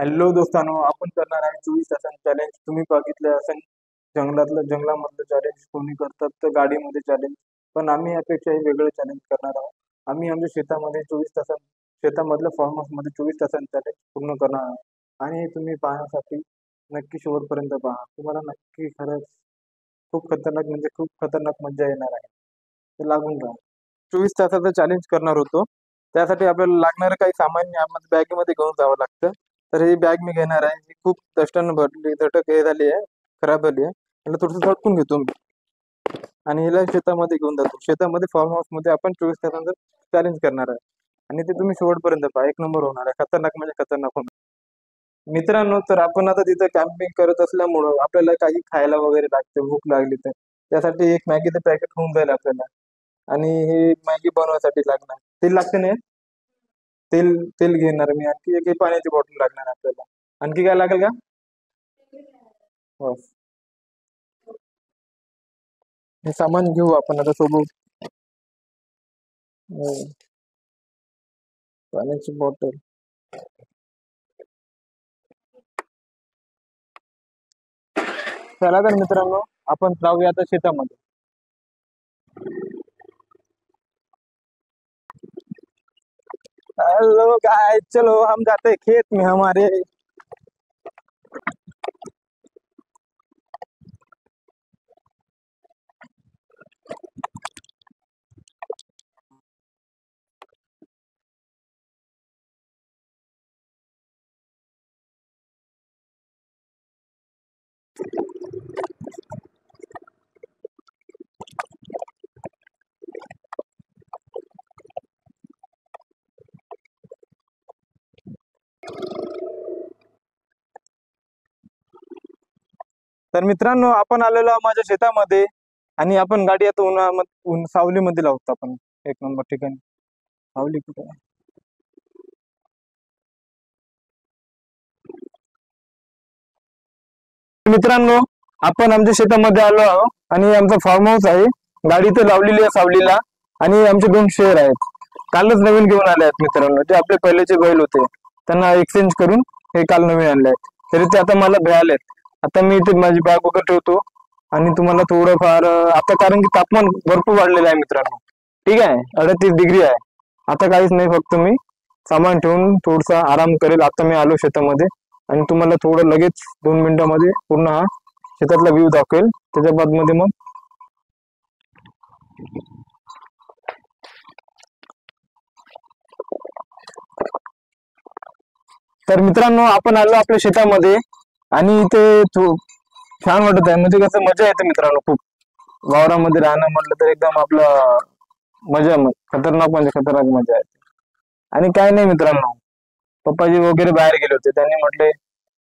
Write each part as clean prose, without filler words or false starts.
Hello दोस्तांनो, आपण करणार आहे 24 तासांचं चॅलेंज. तुम्ही बघितलं असेल जंगलामधलं चॅलेंज कोणी करतात तर गाडीमध्ये चॅलेंज, पण आम्ही यापेक्षा वेगळं चॅलेंज करणार आहोत. आम्ही आमच्या शेतामध्ये 24 तासां शेतामधलं फार्म हाऊसमध्ये 24 तासांचं चॅलेंज पूर्ण करणार आहोत. आणि हे तुम्ही पाहण्यासाठी नक्की शेवटपर्यंत पहा. तुम्हाला नक्की खरंच खूप खतरनाक म्हणजे खूप खतरनाक मजा येणार आहे. ते लागून राहा. 24 तासाचं चॅलेंज करणार होतो. त्यासाठी आपल्याला लागणारं काही सामान्य आम्हाला बॅगेमध्ये घेऊन जावं लागतं. तर ही बॅग मी घेणार आहे. ही खूप कष्टानं भरली, झटक हे झाली आहे, खराब झाली आहे. याला थोडंसं झटकून घेतो मी आणि हिला शेतामध्ये घेऊन जातो. शेतामध्ये फार्म हाऊसमध्ये आपण 24 तासांचं चॅलेंज करणार आहे. आणि ते तुम्ही शेवटपर्यंत पहा. एक नंबर होणार आहे. खतरनाक म्हणजे खतरनाक होणार. मित्रांनो, तर आपण आता तिथं कॅम्पिंग करत असल्यामुळं आपल्याला काही खायला वगैरे लागते, भूक लागली तर त्यासाठी एक मॅगीचं पॅकेट होऊन जाईल आपल्याला. आणि हे मॅगी बनवायसाठी लागणार तेल लागते ना. तेल तेल घेणार मी. आणखी एक पाण्याची बॉटल लागणार आपल्याला. आणखी काय लागेल का? बस हे सामान घेऊ आपण आता सोबत. पाण्याची बॉटल. चला तर मित्रांनो, आपण जाऊया आता शेतामध्ये. हेलो गाइस, चलो हम जाते हैं खेत में हमारे। तर मित्रांनो, आपण आलेलो आहोत माझ्या शेतामध्ये. आणि आपण गाडी आता सावलीमध्ये लावतो आपण. एक नंबर ठिकाणी. सावली कुठे आहे? मित्रांनो, आपण आमच्या शेतामध्ये आलो आहोत आणि आमचा फार्म हाऊस आहे. गाडी तर लावलेली आहे सावलीला. आणि आमचे 2 शेर आहेत. कालच नवीन घेऊन आले आहेत मित्रांनो. जे आपले पहिलेचे बैल होते त्यांना एक्सचेंज करून हे काल नवीन आणले आहेत. तरी ते आता मला भेटलेत. आता मी इथे माझी बॅग वगैरे ठेवतो आणि तुम्हाला थोडंफार आता, कारण की तापमान भरपूर वाढलेलं आहे मित्रांनो. ठीक आहे, 38 डिग्री आहे. आता काहीच नाही, फक्त मी सामान ठेवून थोडसा आराम करेल. आता मी आलो शेतामध्ये आणि तुम्हाला थोडं लगेच 2 मिनिटांमध्ये पूर्ण हा शेतातला व्ह्यू दाखवेल. त्याच्या बाद मध्ये मग तर मित्रांनो, आपण आलो आपल्या शेतामध्ये आणि इथे छान वाटत आहे. म्हणजे कसं मजा येते मित्रांनो खूप. वावरामध्ये राहणं म्हटलं तर एकदम आपलं मजा, खतरनाक म्हणजे खतरनाक मजा येते. आणि काय नाही मित्रांनो, पप्पाजी वगैरे बाहेर गेले होते. त्यांनी म्हटले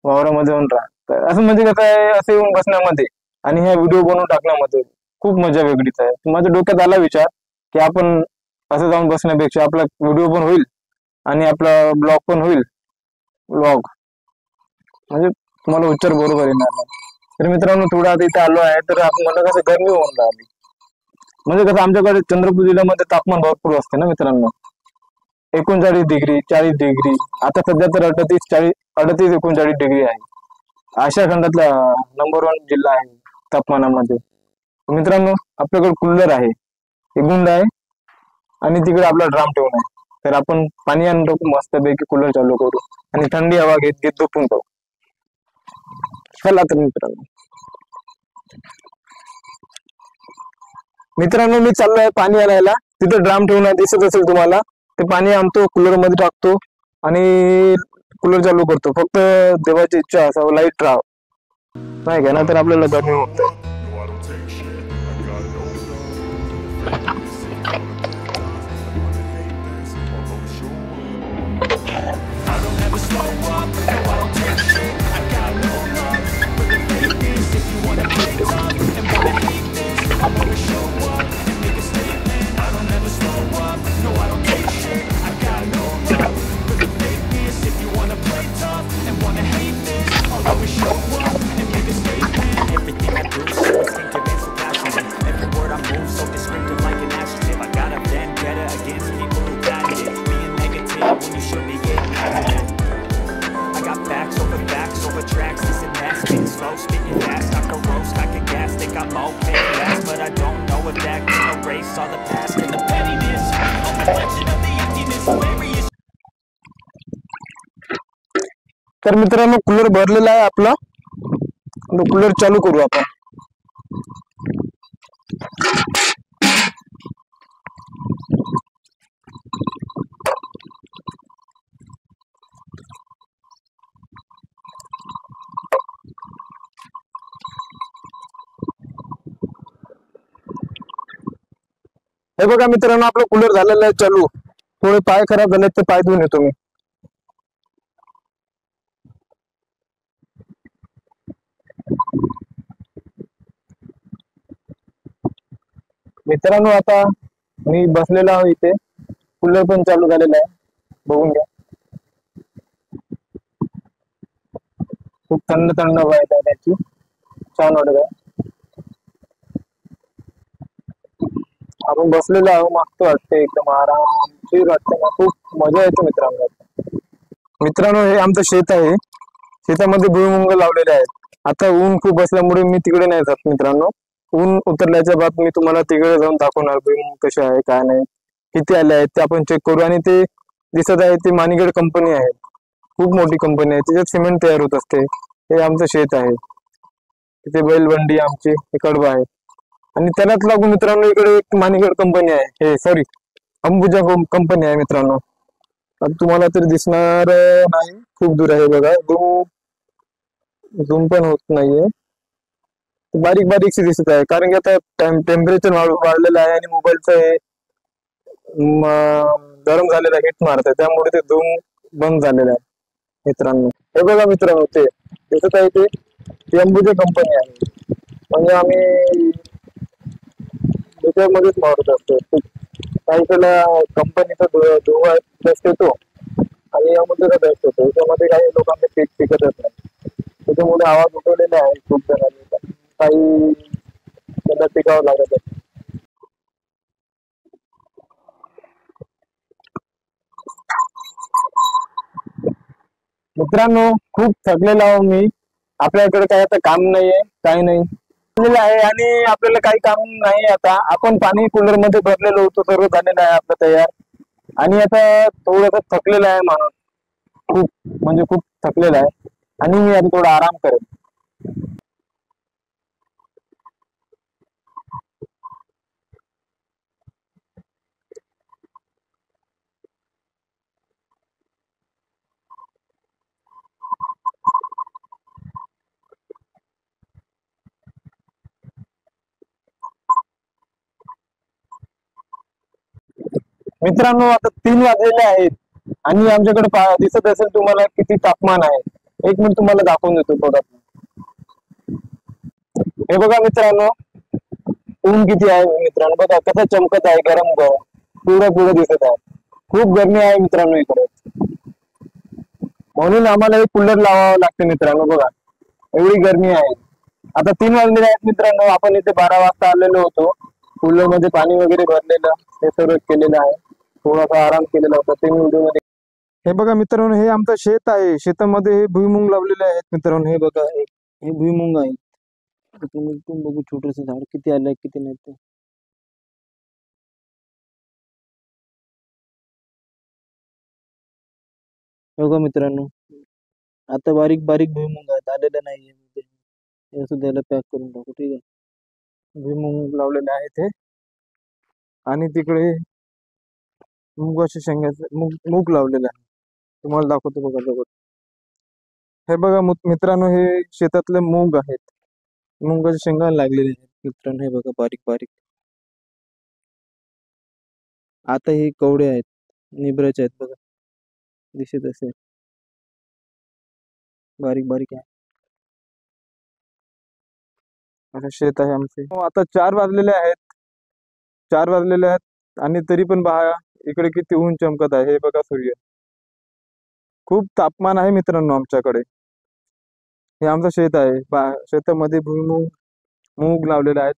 वावरामध्ये येऊन राहा. तर असं म्हणजे कसं आहे, असं येऊन बसण्यामध्ये आणि ह्या व्हिडिओ बनवून टाकण्यामध्ये खूप मजा वेगळीच आहे. माझ्या डोक्यात आला विचार की आपण असं जाऊन बसण्यापेक्षा आपला व्हिडिओ पण होईल आणि आपला ब्लॉग पण होईल. ब्लॉग म्हणजे तुम्हाला उच्चार बरोबर येणार नाही. तर मित्रांनो, थोडं आता इथे आलो आहे तर मला कसं गरमी होऊन राहिली. म्हणजे कसं आमच्याकडे चंद्रपूर जिल्ह्यामध्ये तापमान भरपूर असते ना मित्रांनो. 39 डिग्री, 40 डिग्री. आता सध्या तर 38 39 डिग्री आहे. आशिया खंडातला नंबर 1 जिल्हा आहे तापमानामध्ये. मित्रांनो, आपल्याकडे कूलर आहे, एक गुंड आहे आणि तिकडे आपला ड्राम ठेवून आहे. तर आपण पाणी आणतो मस्तपैकी, कूलर चालू करू आणि थंडी हवा घेत घेत झोपून जाऊ. चला तर मित्रांनो. मित्रांनो, मी चाललोय पाणी आणायला. तिथे ड्राम ठेवून दिसत असेल तुम्हाला. ते पाणी आणतो, कूलर मध्ये टाकतो आणि कूलर चालू करतो. फक्त देवाची इच्छा असावं, लाईट राहावं नाही का, ना तर आपल्याला गरमी होत. Everything I do all the past and the pettiness. A reflection of the emptiness where he is. तर मित्रांनो कूलर भरलेला आहे आपला, कूलर चालू करू आपण. हे बघा मित्रांनो आपलं कूलर झालेलं आहे चालू. थोडे पाय खराब झाले ते पाय धुवून येतो मी. मित्रांनो आता मी बसलेलो आहे इथे, कूलर पण चालू झालेला आहे, बघून घ्या. खूप थंड थंड वाईट आहे त्याची, छान वाटत आहे. आपण बसलेलो आहो, मस्त वाटते, एकदम आरामशीर वाटते, खूप मजा येते मित्रांनो. मित्रांनो हे आमचं शेत आहे, शेतामध्ये भुईमुंग लावलेले आहेत. आता ऊन खूप असल्यामुळे मी तिकडे नाही जात मित्रांनो. ऊन उतरल्याच्या बाद मी तुम्हाला तिकडे जाऊन दाखवणार भुईमुंग कसे आहे, काय नाही, किती आले आहेत ते आपण चेक करू. आणि ते दिसत आहे ती मानिगड कंपनी आहे, खूप मोठी कंपनी आहे, त्याच्यात सिमेंट तयार होत असते. हे आमचं शेत आहे, तिथे बैलबंडी आमची कडबा आहे. आणि त्यालाच लागून मित्रांनो इकडे एक मानिगड कंपनी आहे, हे सॉरी अंबुजा कंपनी आहे मित्रांनो. तुम्हाला तरी दिसणार नाही, खूप दूर आहे बघा, झूम पण होत नाहीये, बारीक बारीकशी दिसत आहे. कारण की आता टेम्परेचर वाढलेलं आहे आणि मोबाईलचं हे गरम झालेलं आहे, हीट मारत आहे, त्यामुळे ते झूम बंद झालेलं आहे मित्रांनो. हे बघा मित्रांनो ते दिसत आहे ते अंबुजा कंपनी आहे. म्हणजे आम्ही त्याच्यामध्येच मारत असतो. काही त्याला कंपनीचा धुवा जास्त येतो आणि अंबुजाचा जास्त येतो, त्याच्यामध्ये काही लोकांना पीक पिकतच नाही, त्याच्यामुळे आवाज उठवलेला आहे खूप जणांनी, काही त्याला पिकावं लागत आहे. मित्रांनो खूप थकलेला आहो मी, आपल्याकडे काही आता काम नाहीये, काही नाही आहे आणि आपल्याला काही काम नाही. आता आपण पाणी कूलर मध्ये भरलेलो होतो, सर्व झालेलं आहे आपलं तयार. आणि आता थोडंसं थकलेलं आहे माणूस, खूप म्हणजे खूप थकलेला आहे आणि मी आता थोडा आराम करेन. मित्रांनो आता 3 वाजलेले आहेत आणि आमच्याकडे दिसत असेल तुम्हाला किती तापमान आहे. एक मिनिट तुम्हाला दाखवून देतो थोडं. हे बघा मित्रांनो ऊन किती आहे मित्रांनो, बघा कसं चमकत आहे, गरम गरम पुढं दिसत आहे. खूप गरमी आहे मित्रांनो इकडे, म्हणून आम्हाला हे कूलर लावावं लागते मित्रांनो. बघा एवढी गरमी आहे. आता 3 वाजलेले आहेत मित्रांनो, आपण इथे 12 वाजता आलेलो होतो. कूलर मध्ये पाणी वगैरे भरलेलं, हे सर्व केलेलं आहे, थोडासा आराम केलेला होता ते मी व्हिडिओ मध्ये. हे बघा मित्रांनो हे आमचं शेत आहे, शेतामध्ये हे भुईमुंग लावलेले आहेत मित्रांनो. हे बघा हे भुईमुंग आहे, तुम्ही बघू छोटस झाड किती आलंय किती नाही ते. बघा मित्रांनो आता बारीक बारीक भुईमुंग आहेत, आलेलं नाहीये, हे सुद्धा याला पॅक करून टाकू, ठीक आहे. भुईमुंग लावलेले आहे ते, आणि तिकडे मुगाच्या शेंगाचे मूग लावलेला आहे, तुम्हाला दाखवतो बघा जवळ. हे बघा मित्रांनो हे शेतातले मूग आहेत, मुगाच्या शेंगा लागलेले आहेत मित्रांनो. हे बघा बारीक बारीक, आता हे कवडे आहेत, निब्राचे आहेत बघा, दिसत असेल बारीक बारीक आहे. असं शेत आहे आमचे. आता 4 वाजलेले आहेत, 4 वाजलेले आहेत आणि तरी पण पहा इकडे किती ऊन चमकत आहे. हे बघा सूर्य, खूप तापमान आहे मित्रांनो आमच्याकडे. हे आमचं शेत आहे, शेतामध्ये भुईमुग मूग लावलेला आहेत.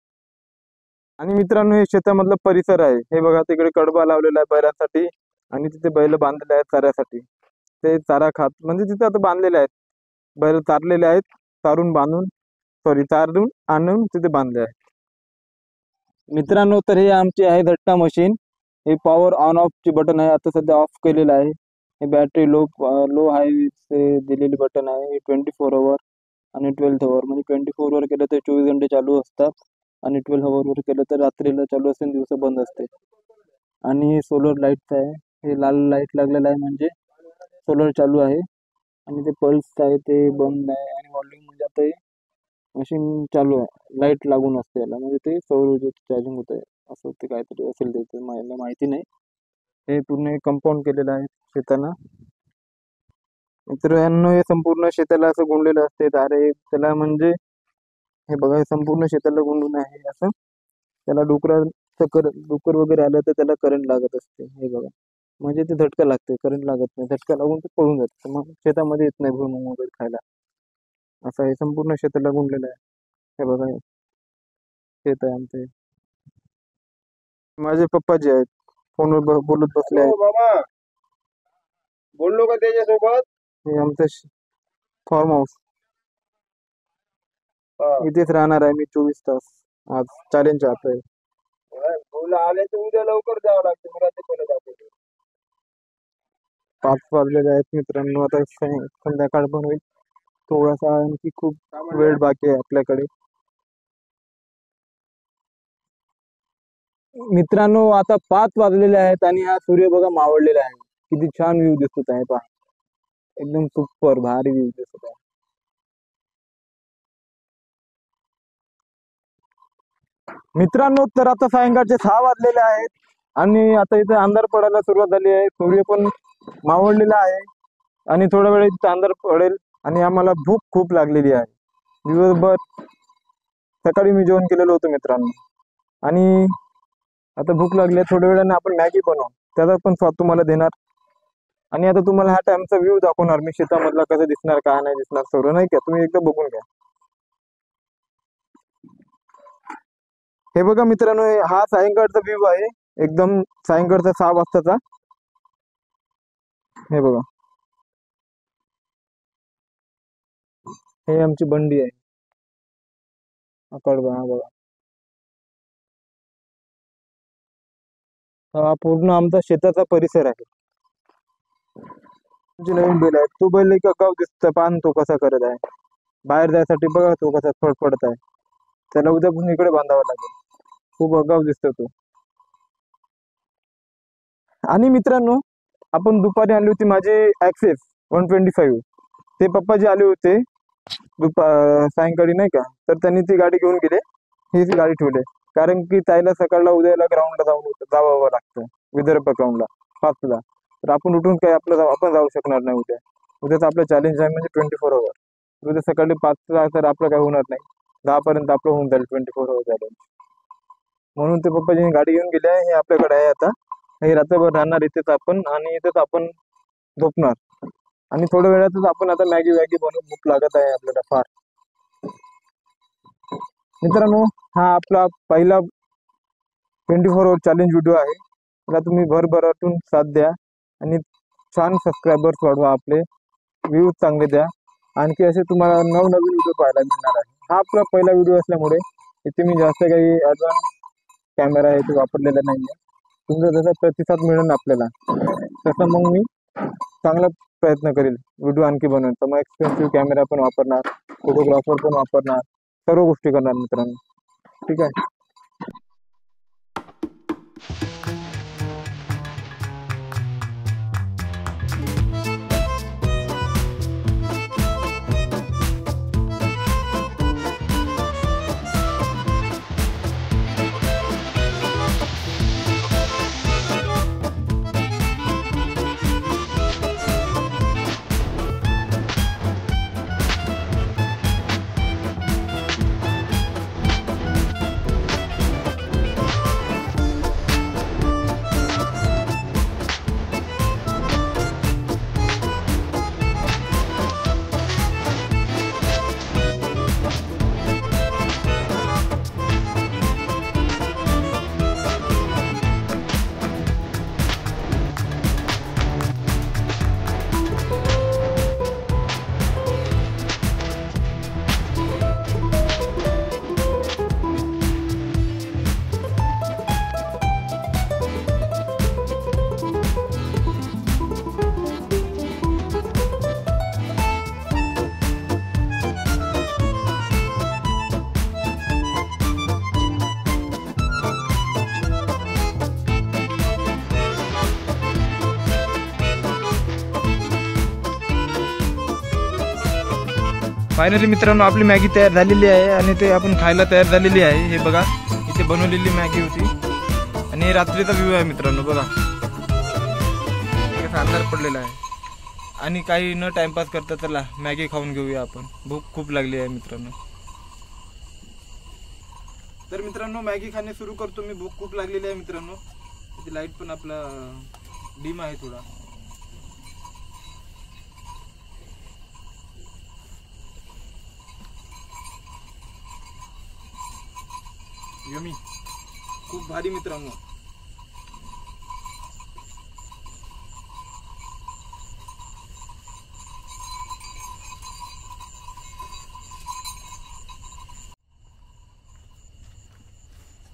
आणि मित्रांनो हे शेतामधलं परिसर आहे. हे बघा तिकडे कडबा लावलेला आहे बैलांसाठी, आणि तिथे बैल बांधलेले आहेत चाऱ्यासाठी. ते चारा खात, म्हणजे तिथे आता बांधलेले आहेत बैल, चारलेले आहेत, चारून बांधून, सॉरी चारून आणून तिथे बांधले आहेत. मित्रांनो, तर हे आमची आहे धट्टा मशीन. हे पॉवर ऑन ऑफ ची बटन आहे. आता सध्या ऑफ केलेलं आहे. हे बॅटरी लो हाय दिलेली बटन आहे. हे 24 अवर आणि 12 अवर, म्हणजे 24 वर केलं तर 24 घंटे चालू असतात आणि 12 अवर वर केलं तर रात्रीला चालू असते आणि दिवसा बंद असते. आणि सोलर लाईट आहे. हे लाल लाईट लागलेलं आहे म्हणजे सोलर चालू आहे. आणि ते पल्स आहे ते बंद आहे. आणि व्हॉल्यूम म्हणजे आता हे मशीन चालू आहे. लाईट लागून असते याला, म्हणजे ते सौर ऊर्जेचं चार्जिंग होत आहे. असं ते काहीतरी असेल ते मला माहिती नाही. हे पूर्ण कंपाऊंड केलेलं आहे शेताला. मित्रांनो, हे संपूर्ण शेताला असं गुंडलेलं असते तारे त्याला, म्हणजे हे बघा, हे संपूर्ण शेताला गुंडून आहे असं. त्याला डुकर वगैरे आलं तर त्याला करंट लागत असते. हे बघा, म्हणजे ते झटका लागते, करंट लागत नाही. झटका लागून ते पळून जाते, मग शेतामध्ये येत नाही भुईमूग वगैरे खायला. असं हे संपूर्ण शेताला गुंडलेलं आहे. हे बघा, हे शेत आहे आमचे. माझे पप्पा जे आहेत फोनवर बोलत बसले आहेत. बाबा बोललो का त्याच्यासोबत? हे आमचं फार्म हाऊस. हा. इथेच राहणार आहे मी 24 तास. आज चॅलेंज आता आहे. बोला आले तर उद्या लवकर जावं लागतं. मला ते पहिलं जातो. 5 वाजलेले आहेत मित्रांनो. आता संध्याकाळ पण होईल. थोडासा आणखी खूप वेळ बाकी आहे आपल्याकडे. मित्रांनो, आता 5 वाजलेले आहेत आणि हा सूर्य बघा मावळलेला आहे. किती छान व्ह्यू दिसत आहे पहा. एकदम सुपर भारी व्ह्यू दिसत आहे. मित्रांनो, तर आता सायंकाळचे 6 वाजलेले आहेत आणि आता इथे अंधार पडायला सुरुवात झाली आहे. सूर्य पण मावळलेला आहे आणि थोड्या वेळ इथे अंधार पडेल. आणि आम्हाला भूक खूप लागलेली आहे. दिवसभर सकाळी मी जेवण केलेलं होतं मित्रांनो. आणि आता भूक लागली आहे. थोड्या वेळाने आपण मॅगी बनवू, त्याचा पण स्वाद तुम्हाला देणार. आणि आता तुम्हाला हा टाइमचा व्ह्यू दाखवणार मी, शेतामधला कसं दिसणार काय नाही दिसणार सर्व, नाही का. तुम्ही एकदा बघून घ्या. हे बघा मित्रांनो, हा सायंकाळचा व्ह्यू आहे. एकदम सायंकाळचा 6 वाजताचा. हे बघा, हे आमची बंडी आहे. हा बघा, हा पूर्ण आमचा शेताचा परिसर आहे. आमची नवीन बैल आहे. तो बैल एक गाव दिसतोय, पान तो कसा करत आहे. बाहेर जायसाठी बघा तो कसा फडफडत आहे. त्याला उद्यापासून इकडे बांधावा लागेल. खूप अगाव दिसतो तो. आणि मित्रांनो, आपण दुपारी आणली होती माझी ऍक्सेस 125. ते पप्पा जे आले होते सायंकाळी नाही का, तर त्यांनी ती गाडी घेऊन गेले. हीच गाडी ठेवली कारण की त्याला सकाळला उद्याला ग्राउंडला जावं लागतं, विदर्भ ग्राउंडला 5 ला. तर आपण उठून काय आपण जाऊ शकणार नाही उद्या. उद्याच आपलं चॅलेंज आहे म्हणजे 24 अवर. उद्या सकाळी 5 ला तर आपलं काय होणार नाही. 10 पर्यंत आपलं होऊन जाईल 24 अवर चॅलेंज. म्हणून ते पप्पाजीने गाडी घेऊन गेले आहे. हे आपल्याकडे आहे आता. हे रात्रभर राहणार इथेच आपण आणि इथेच आपण झोपणार. आणि थोड्या वेळातच आपण आता मॅगी बनवून, भूक लागत आहे आपल्याला फार. मित्रांनो, हा आपला पहिला 24 अवर चॅलेंज व्हिडिओ आहे. त्याला तुम्ही भरभराटून साथ द्या आणि छान सबस्क्रायबर्स वाढवा, आपले व्ह्यूज चांगले द्या. आणखी असे तुम्हाला नवनवीन व्हिडिओ पाहायला मिळणार आहे. हा आपला पहिला व्हिडिओ असल्यामुळे इथे मी जास्त काही ॲडव्हान्स कॅमेरा आहे ते वापरलेला नाही आहे. तुमचा जसा प्रतिसाद मिळेल आपल्याला तसं मग मी चांगला प्रयत्न करेल व्हिडिओ आणखी बनवण्याचा. मग एक्सपेन्सिव्ह कॅमेरा पण वापरणार, फोटोग्राफर पण वापरणार, सर्व गोष्टी करणार मित्रांनो. ठीक आहे. फायनली मित्रांनो आपली मॅगी तयार झालेली आहे आणि ते आपण खायला तयार झालेली आहे. हे बघा इथे बनवलेली मॅगी होती आणि रात्रीचा व्ह्यू आहे मित्रांनो. बघा कसा अंधार पडलेला आहे आणि काही न टाइमपास करता चला मॅगी खाऊन घेऊया आपण. भूक खूप लागली आहे मित्रांनो. तर मित्रांनो मॅगी खाणे सुरू करतो मी. भूक खूप लागलेली आहे मित्रांनो. इथे लाईट पण आपला डिम आहे थोडा. यमी खूप भारी मित्रांनो.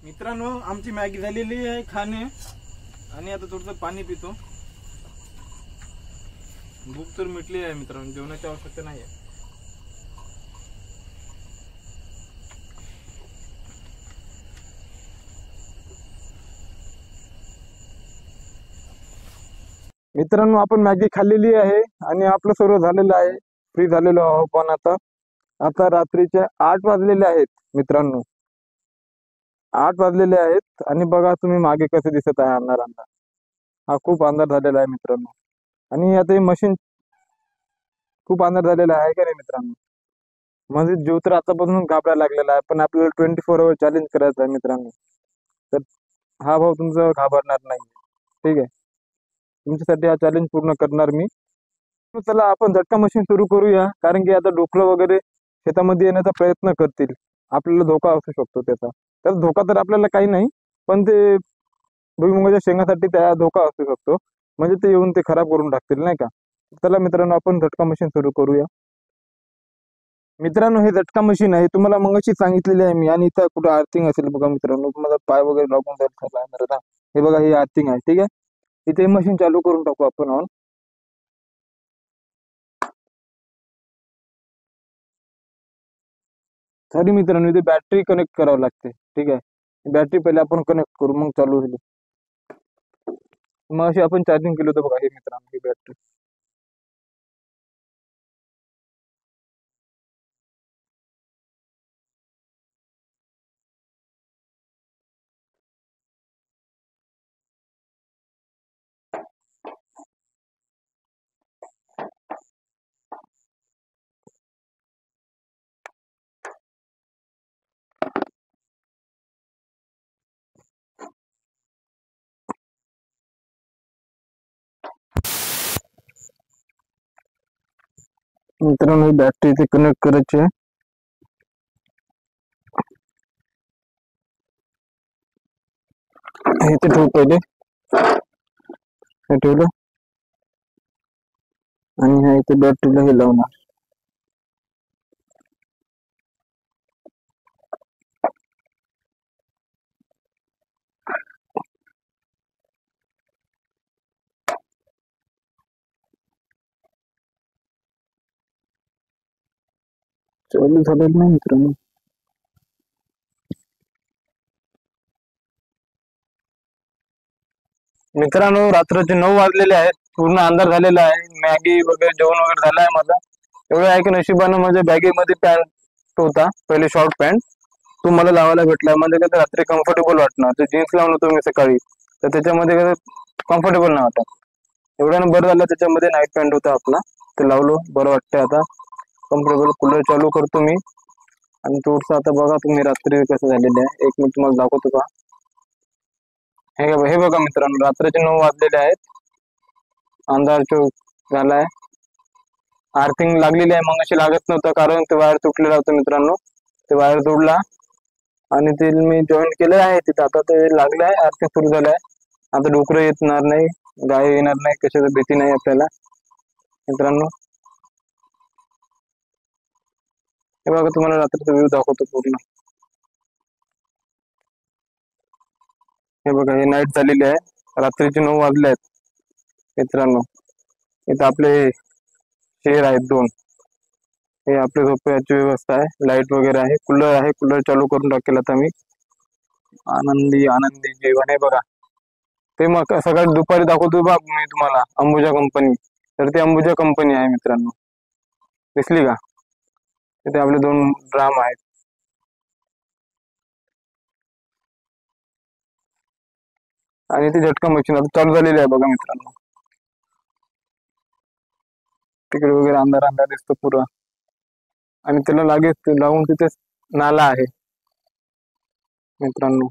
मित्रांनो आमची मॅगी झालेली आहे खाणे आणि आता थोडंसं पाणी पितो. भूक तर मिटली आहे मित्रांनो. जेवणाची आवश्यकता नाही आहे. मित्रांनो आपण मॅगी खाल्लेली आहे आणि आपलं सर्व झालेलं आहे. फ्री झालेलो आहोत. पण आता रात्रीचे 8 वाजलेले आहेत मित्रांनो. 8 वाजलेले आहेत आणि बघा तुम्ही मागे कसे दिसत आहे अंधार अंधार. हा खूप अंधार झालेला आहे मित्रांनो. आणि आता हे मशीन खूप अंधार झालेला आहे का नाही मित्रांनो. म्हणजे जीव तर आतापासून घाबरायला लागलेला आहे. पण आपल्याला 24 आवर चॅलेंज करायचं आहे मित्रांनो. तर हा भाऊ तुमचं घाबरणार नाही. ठीक आहे. तुमच्यासाठी हा चॅलेंज पूर्ण करणार मी. चला आपण झटका मशीन सुरू करूया. कारण की आता डोकरं वगैरे शेतामध्ये येण्याचा प्रयत्न करतील. आपल्याला धोका असू शकतो त्याचा. त्याचा धोका तर आपल्याला काही नाही. पण ते भुईमुगाच्या शेंगासाठी त्या धोका असू शकतो. म्हणजे ते येऊन ते खराब करून टाकतील नाही का. चला मित्रांनो आपण झटका मशीन सुरू करूया. मित्रांनो हे झटका मशीन आहे. तुम्हाला मगाशी सांगितलेले आहे मी. आणि इथं कुठं आर्थिंग असेल बघा मित्रांनो. तुम्हाला पाय वगैरे लागून जाईल. हे बघा हे आर्थिंग आहे. ठीक आहे. इथे मशीन चालू करून टाकू आपण ऑन. सॉरी मित्रांनो इथे बॅटरी कनेक्ट करावं लागते. ठीक आहे. बॅटरी पहिले आपण कनेक्ट करू मग चालू होईल. मग अशी आपण चार्जिंग केलं होतं बघा हे मित्रांनो ही बॅटरी. मित्रांनो ही बॅटरी इथे कनेक्ट करायची आहे. इथे ठेवू पहिले. हे ठेवलं आणि ह्या इथे बॅटरीला हे लावणार. चालू झालेलं नाही मित्रांनो. मित्रांनो रात्रीचे 9 वाजलेले आहेत. पूर्ण अंधार झालेला आहे. मॅगी वगैरे जेवण वगैरे झालं आहे माझा. एवढं आहे की नशिबानं माझ्या बॅगेमध्ये पॅन्ट होता पहिले शॉर्ट पॅन्ट. तो मला लावायला भेटला. म्हणजे कसं रात्री कम्फर्टेबल वाटणार. ते जीन्स लावून होतो मी सकाळी तर त्याच्यामध्ये कसं कम्फर्टेबल नाही वाटत. एवढ्यानं बरं झालं त्याच्यामध्ये नाईट पॅन्ट होता आपला. ते लावलो बरं वाटतंय आता कम्फर्टेबल. कूलर चालू करतो मी आणि थोडंसं आता बघा तुम्ही रात्री कसं झालेलं आहे. एक मिनिट तुम्हाला दाखवतो का. हे बघा मित्रांनो रात्रीचे 9 वाजलेले आहेत. अंधार झालाय. आर्थिंग लागलेली आहे. मग अशी लागत नव्हतं कारण ते वायर तुटलेला होतं मित्रांनो. ते वायर जोडला आणि ते मी जॉईन केलं आहे तिथं. आता ते लागलं आहे. आर्थिंग सुरू झालं आहे. आता डुकरं येणार नाही. गाय येणार नाही. कशाची भीती नाही आपल्याला मित्रांनो. हे बघा तुम्हाला रात्रीचा व्ह्यू दाखवतो पूर्ण. हे बघा हे नाईट झालेली आहे. रात्रीचे 9 वाजले आहेत मित्रांनो. इथं आपले शेर आहेत 2. हे आपल्या झोपायची व्यवस्था आहे. लाईट वगैरे आहे. कूलर आहे. कूलर चालू करून टाकेल आता मी. आनंदी आनंदी जेवण आहे बघा. ते मग सकाळी दुपारी दाखवतो बघ मी तुम्हाला अंबुजा कंपनी. तर ती अंबुजा कंपनी आहे मित्रांनो. दिसली का. इथे आपले 2 ड्राम आहेत. आणि ती झटका मशीन आता चालू झालेली आहे बघा मित्रांनो. तिकडे वगैरे अंधार अंधार दिसतो पुरा. आणि त्याला लागून तिथे नाला आहे मित्रांनो.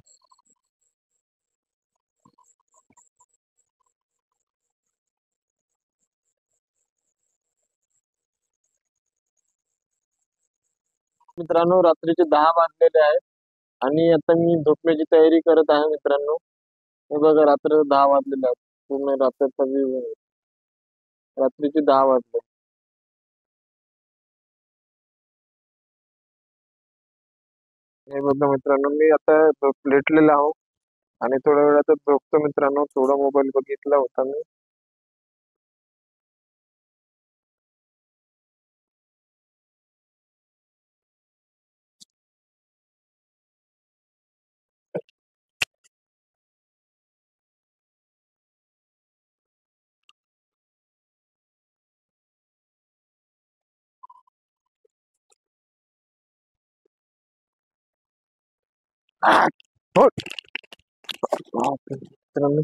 मित्रांनो रात्रीचे 10 वाजलेले आहेत आणि आता मी झोपण्याची तयारी करत आहे मित्रांनो. हे बघा रात्र 10 वाजलेले आहेत. पूर्ण रात्रीचा व्ह्यू आहे. रात्रीचे 10 वाजले. हे बघा मित्रांनो मी आता लेटलेलो आहो आणि थोड्या वेळातच झोपतो मित्रांनो. थोडा मोबाईल बघितला होता मी. हो. मित्रांनो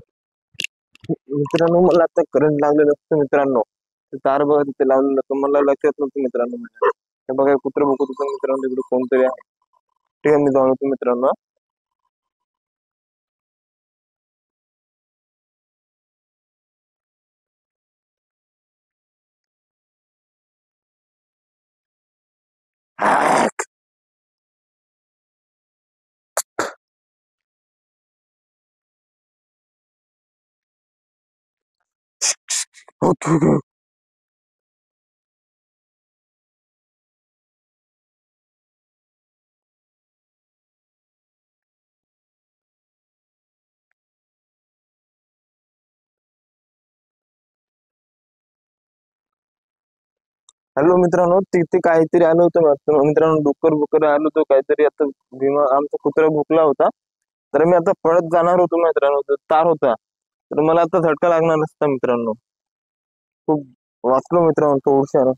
मित्रांनो मला आता करंट लागलेलं असतं मित्रांनो. ते तार बघा तिथे लावलेलं होतं. मला लक्षात नव्हतं मित्रांनो माझ्या. हे बघा कुत्रं भुकत होतं मित्रांनो. तिकडे कोणतरी आहे. ठीक आहे मी जाऊन येतो मित्रांनो. हो ठीक आहे. हॅलो मित्रांनो तिथे काहीतरी आलं होतं मित्रांनो. डुक्कर बुक्कर आलं होतं काहीतरी. आता भीमा आमचा कुत्रा भुकला होता. तर मी आता पळत जाणार होतो मित्रांनो. तो तार होता. तर मला आता झटका लागणार नसता मित्रांनो. खूप वाचलो मित्रांनो तो हुशार.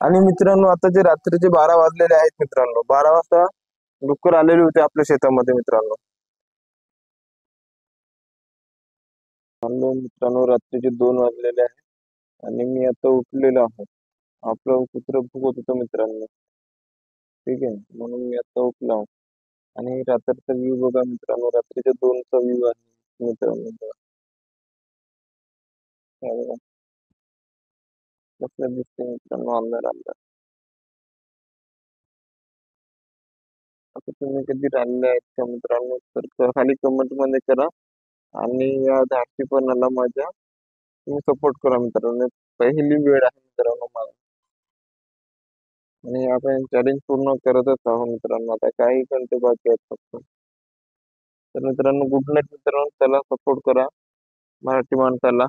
आणि मित्रांनो आता जे रात्रीचे 12 वाजलेले आहेत मित्रांनो. 12 वाजता डुक्कर आलेले होते आपल्या शेतामध्ये मित्रांनो. हॅलो मित्रांनो रात्रीचे 2 वाजलेले आहेत आणि मी आता उठलेलो आहे. आपलं कुत्रं भुकत होतं मित्रांनो. ठीक आहे म्हणून मी आता उठलो आणि रात्रीचा व्ह्यू बघा मित्रांनो. रात्रीच्या 2चा व्ह्यू आहे मित्रांनो. हे बघा कसलं दिसतंय मित्रांनो अंधार अंधार. आता तुम्ही कधी राहिले आहेत का मित्रांनो तर खाली कमेंट मध्ये करा. आणि या धाडसीपणाला माझ्या तुम्ही सपोर्ट करा मित्रांनो. पहिली वेळ आहे मित्रांनो मला. आणि आपण चॅलेंज पूर्ण करतच आहोत मित्रांनो. आता काही घंटे बाकी आहेत फक्त. तर मित्रांनो गुड नाईट मित्रांनो. त्याला सपोर्ट करा मराठी माणसाला.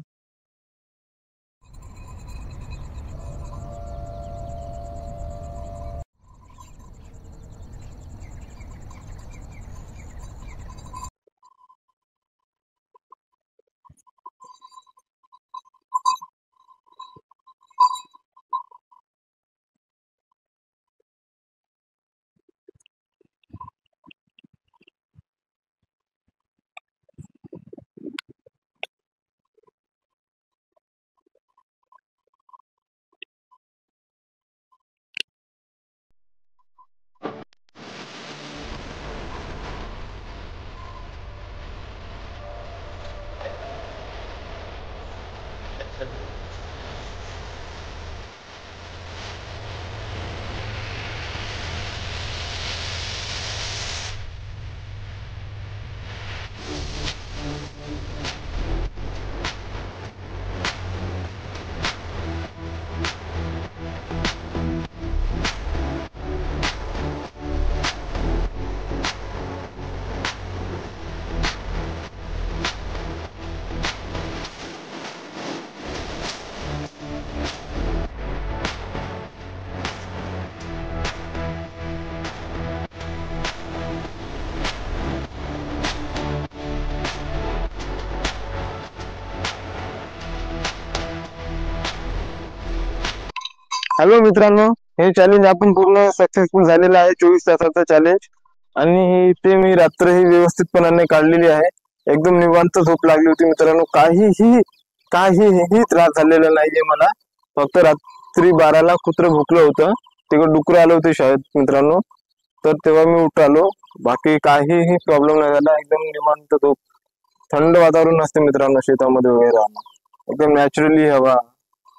हॅलो मित्रांनो, हे चॅलेंज आपण पूर्ण सक्सेसफुल झालेलं आहे, 24 तासाचं चॅलेंज. आणि ते मी रात्रही व्यवस्थितपणाने काढलेली आहे. एकदम निवांत झोप लागली होती मित्रांनो. काहीही त्रास झालेला नाहीये मला. फक्त रात्री 12ला कुत्रं भुकलं होतं, तिकडे डुकरं आलं होते शाळेत मित्रांनो, तर तेव्हा मी उठालो. बाकी काहीही प्रॉब्लेम नाही झाला. एकदम निवांत झोप, थंड वातावरण असते मित्रांनो शेतामध्ये वगैरे राहणं. एकदम नॅचरली हवा,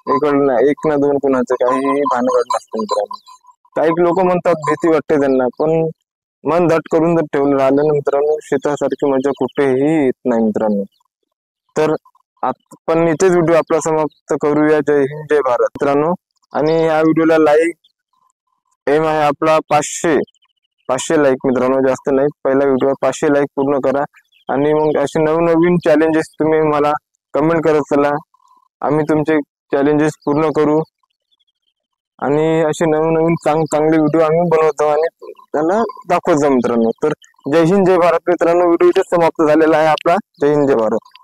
एक ना दोन कुणाचं काहीही भानगड नसतं मित्रांनो. काही लोक म्हणतात भीती वाटते त्यांना, पण मन धट करून जर ठेवून राहिलं ना मित्रांनो, शेतासारखी मजा कुठेही येत नाही मित्रांनो. तर आपण इथेच व्हिडिओ आपला समाप्त करूया. जय हिंद, जय भारत मित्रांनो. आणि या व्हिडिओला लाईक एम आहे आपला 500 लाईक मित्रांनो, जास्त नाही. पहिला व्हिडिओ 500 लाईक पूर्ण करा. आणि मग असे नवनवीन चॅलेंजेस तुम्ही मला कमेंट करत चला. आम्ही तुमचे चॅलेंजेस पूर्ण करू. आणि असे नवनवीन चांगले व्हिडिओ आम्ही बनवतो आणि त्याला दाखवतो मित्रांनो. तर जय हिंद, जय भारत मित्रांनो. व्हिडिओ इथे समाप्त झालेला आहे आपला. जय हिंद, जय भारत.